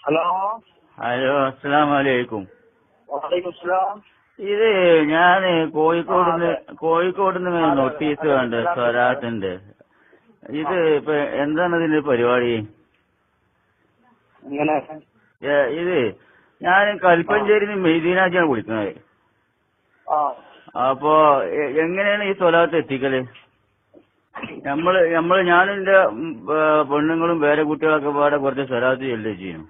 Hello hello, അസ്സലാമലൈക്കും. വലൈക്കും slam. ഇത് ഞാന് കോഴിക്കോടുന്ന് നോട്ടീസ് കണ്ട് സ്വരാത്തിന്റെ. ഇത് ഇപ്പൊ എന്താണ് ഇതിന്റെ പരിപാടി? ഇങ്ങനെ ഇത് ഞാൻ കൽപ്പഞ്ചേരിന്ന് മെയ്തീനാജിയാണ് വിളിക്കുന്നത്. ആ അപ്പൊ എങ്ങനെയാണ് ഈ സ്വലാത്ത് എത്തിക്കല്? ഞാനും എന്റെ പെണ്ണുങ്ങളും വേറെ കുട്ടികളൊക്കെ പാടെ കുറച്ച് സ്വലാത്ത് ചെല്ലുക ചെയ്യും.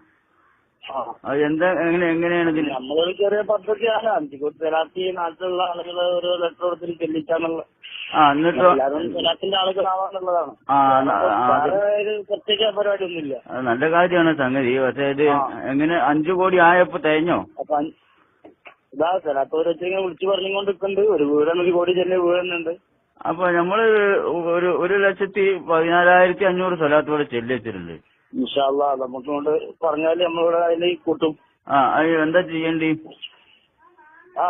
അത് എങ്ങനെയാണ് ഇതിന്? നമ്മളൊരു ചെറിയ പദ്ധതിയാണ്. അഞ്ചുകൂട്ടി സ്വലാത്തി നാട്ടിലുള്ള ആളുകൾ ഒരു ലെറ്റർ കൊടുത്തിട്ട് ചെല്ലിക്കാന്നുള്ള. എന്നിട്ടോ സ്വലാത്തിന്റെ ആളുകളാവാന്നുള്ളതാണ്. ഒരു പ്രത്യേക പരിപാടി ഒന്നുമില്ല. നല്ല കാര്യമാണ് സംഗതി. പക്ഷേ ഇത് എങ്ങനെ 5 കോടി ആയപ്പോ തേഞ്ഞോ? അപ്പൊ ഇതാ സ്വലാത്ത് ഓരോരുത്തരിങ്ങനെ വിളിച്ചു പറഞ്ഞുകൊണ്ടിരിക്കുന്നുണ്ട്. ഒരു വീടാണ് 1 കോടി ചെല്ലിയ വീടുന്നുണ്ട്. അപ്പൊ നമ്മള് 1,14,500 സ്വലാത്ത് ഇവിടെ ചെല്ലിച്ചിട്ടുണ്ട്. ഇൻഷാ അല്ലാഹ് നമുക്ക് കൊണ്ട് പറഞ്ഞാല് നമ്മളിവിടെ അതിൽ കൂട്ടും. എന്താ ചെയ്യണ്ടി?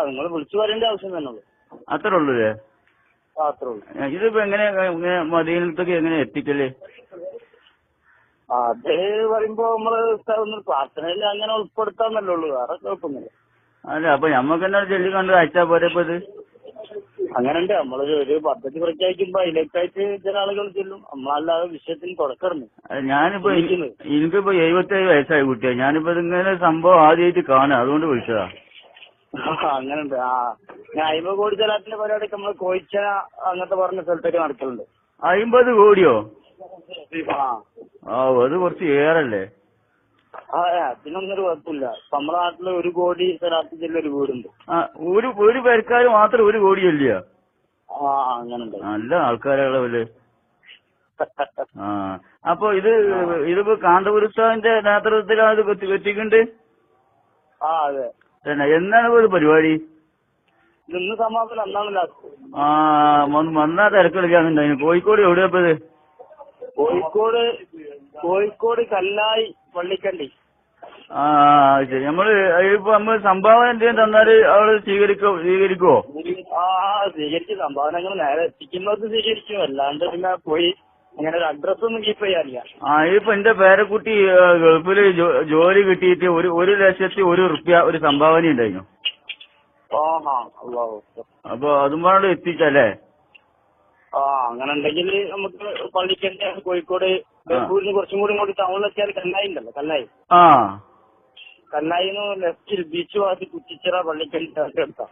നിങ്ങൾ വിളിച്ചു പറയേണ്ട ആവശ്യം തന്നെ ഉള്ളു. അത്രേ ഉള്ളൂല്ലേ? അത്രേ ഉള്ളൂ. ഇതിപ്പോ എങ്ങനെ മദീനത്തേക്ക് എങ്ങനെ എത്തിക്കല്? അത് പറയുമ്പോ നമ്മള് പ്രാർത്ഥനയിൽ അങ്ങനെ ഉൾപ്പെടുത്താന്നല്ലേ ഉള്ളൂ. വേറെ കുഴപ്പമൊന്നുമില്ല. അല്ല, അപ്പൊ ഞമ്മക്ക് തന്നെ ചെല്ലി കണ്ട് അയച്ചാ പോരെ ഇപ്പൊ ഇത്? അങ്ങനെയുണ്ട്. നമ്മളൊരു പദ്ധതി പ്രഖ്യാപിക്കുമ്പോ അതിലേക്കായിട്ട് ചില ആളുകൾ ചെല്ലും. നമ്മളല്ലാതെ വിഷയത്തിന് തുടക്കറുന്നു. എനിക്കിപ്പോ 77 വയസ്സായി കുട്ടിയാ. ഞാനിപ്പോ ഇതിങ്ങനെ സംഭവം ആദ്യമായിട്ട് കാണാം, അതുകൊണ്ട് വിളിച്ചതാ. അങ്ങനെയുണ്ട്. ഞാൻ 50 കോടി സ്വലാത്തിന്റെ പരിപാടിയൊക്കെ നമ്മള് കോയിച്ചന അങ്ങനത്തെ പറഞ്ഞ സ്ഥലത്തൊക്കെ നടക്കലുണ്ട്. 50 കോടിയോ? അത് കുറച്ച് ഏറല്ലേ? അതിനൊന്നൊരു കുഴപ്പമില്ല. നമ്മുടെ നാട്ടില് 1 കോടി സ്വലാത്ത് ചെല്ലിയ ഒരു വീടുണ്ട്. ഒരു പേർക്കാര് മാത്രം 1 കോടിയല്ല? അങ്ങനെയുണ്ട്. നല്ല ആൾക്കാരുള്ളവര്. അപ്പൊ ഇതിപ്പോ കാന്തപുരസ്താവിന്റെ നേതൃത്വത്തിലാണ് ഇത് എത്തിക്കുന്നുണ്ട്. അതെ. എന്നാണ് ഒരു പരിപാടി? ഇന്ന് സമാപനം അന്നാണ് ലാസ്റ്റ്. വന്നാ തിരക്കെടുക്കാന്നുണ്ടായിരുന്നു. കോഴിക്കോട് എവിടെയാ ഇപ്പൊ ഇത്? കോഴിക്കോട് കല്ലായി പള്ളിക്കണ്ടി. ശരി. നമ്മള് സംഭാവന എന്തെങ്കിലും തന്നാല് അവള് സ്വീകരിക്കുവോ? സ്വീകരിക്കും. സംഭാവനകൾ നേരെ എത്തിക്കുന്നത് സ്വീകരിക്കും. അല്ലാണ്ട് പിന്നെ പോയി അങ്ങനെ ഒരു അഡ്രസ് ഒന്നും കീപ്പ് ചെയ്യാറില്ല. ഇപ്പൊ എന്റെ പേരക്കുട്ടി ഗൾഫില് ജോലി കിട്ടിയിട്ട് 1,01,000 റുപ്യ ഒരു സംഭാവന ഉണ്ടായിരുന്നു. അപ്പൊ അതും കൂടെ എത്തിച്ചല്ലേ? അങ്ങനെ ഉണ്ടെങ്കിൽ നമുക്ക് പള്ളിക്കണ്ടി കോഴിക്കോട് ബേപ്പൂരിന് കുറച്ചും കൂടി ഇങ്ങോട്ട് ടൗണിലെത്തിയാൽ കല്ലായി ഉണ്ടല്ലോ. കല്ലായിന്ന് ലെഫ്റ്റിൽ ബീച്ച് ഭാഗത്ത് കുറ്റിച്ചിറ പള്ളിക്കണ്ടി എടുക്കാം.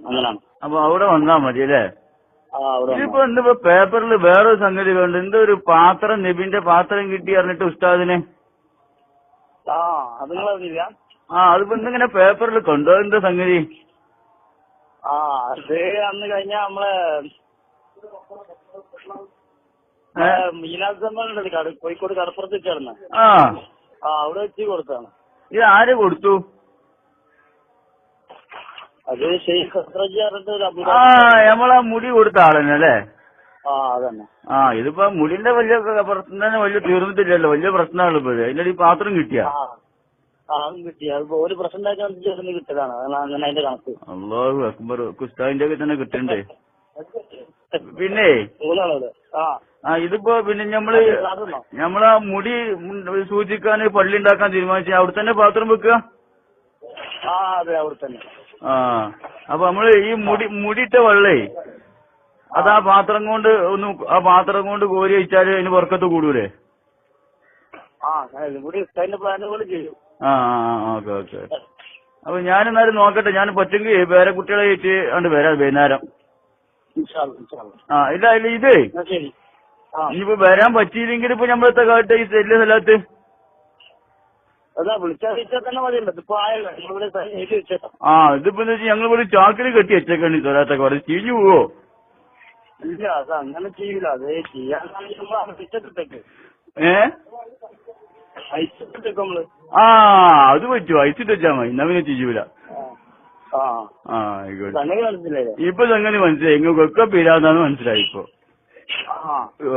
അങ്ങനാണ്. അപ്പൊ അവിടെ വന്നാ മതി അല്ലേ? ഇതിപ്പോ എന്തിപ്പോ പേപ്പറിൽ വേറൊരു സംഗതി കണ്ട്, എന്തോ ഒരു പാത്രം, നബിന്റെ പാത്രം കിട്ടി പറഞ്ഞിട്ട് ഉസ്താദിനെ. അത് നിങ്ങളറിയില്ല? അതിപ്പോ എന്തിങ്ങനെ പേപ്പറിൽ കണ്ടോ? എന്താ സംഗതി? അത് അന്ന് കഴിഞ്ഞ നമ്മളെ മീനാദ് സമ്മേളനം കോഴിക്കോട് കടപ്പുറത്ത് വെച്ചായിരുന്നു. അവിടെ വെച്ച് കൊടുത്താണ്. ഇത് ആര് കൊടുത്തു? അത് ഷെയ്ഖ് ഖസ്റജി പറഞ്ഞിട്ട് നമ്മളാ മുടി കൊടുത്ത ആളല്ലേ? അതന്നെ. ഇതിപ്പോ മുടിന്റെ വലിയ പ്രശ്നം തന്നെ വലിയ തീർന്നിട്ടില്ലല്ലോ. വലിയ പ്രശ്നമാണ് ഇപ്പൊ. അതിന്റെ ഈ പാത്രം കിട്ടിയാ? കിട്ടി. അതിപ്പോ ഒരു പ്രശ്നം ചേർന്ന് കിട്ടതാണ്. അങ്ങനെ അതിന്റെ കണക്ക്. അല്ലാഹു അക്ബർ. ഉസ്താദിന്റെ ഒക്കെ തന്നെ കിട്ടണ്ടേ? പിന്നെ ഇതിപ്പോ പിന്നെ നമ്മളാ മുടി സൂചിക്കാൻ പള്ളി ഉണ്ടാക്കാൻ തീരുമാനിച്ച അവിടെ തന്നെ പാത്രം വെക്കുക? അതെ, അവിടെ തന്നെ. അപ്പൊ നമ്മള് ഈ മുടിയിട്ട വെള്ളേ അത് ആ പാത്രം കൊണ്ട് കോരി വെച്ചാല് അതിന് വർക്കത്ത് കൂടൂലേ? ഓക്കെ. അപ്പൊ ഞാനെന്നാലും നോക്കട്ടെ. ഞാൻ പറ്റുമെങ്കിൽ വേറെ കുട്ടികളെ വെച്ച് കണ്ട് വരാം വൈകുന്നേരം. ഇല്ല ഇതേ ഇനിയിപ്പോ വരാൻ പറ്റിയില്ലെങ്കിൽ ഇപ്പൊ നമ്മളത്തെ കാട്ടെ ഈ ചെല്ലിയ സ്ഥലത്ത് ഇതിപ്പോ ഞങ്ങളിവിടെ ചാക്കിൽ കെട്ടി വെച്ചേക്കാണ്. സ്വലാത്തൊക്കെ പറഞ്ഞ് ചീഞ്ഞു പോവോ? ഇല്ല, അത് അങ്ങനെ ചെയ്യൂല. അത് ചെയ്യാൻ അത് പറ്റുമോ? അയച്ചിട്ട് വെച്ചാ മതി. എന്നാ പിന്നെ ചെയ്യൂല. ആയിക്കോട്ടെ. ഇപ്പൊ സംഗതി മനസ്സിലായി. ഇങ്ങൊക്കെ പേരാന്നാണ് മനസ്സിലായി ഇപ്പൊ.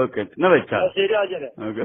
ഓക്കെ, എന്നാ വെച്ചാ. ശരി. ഓക്കെ.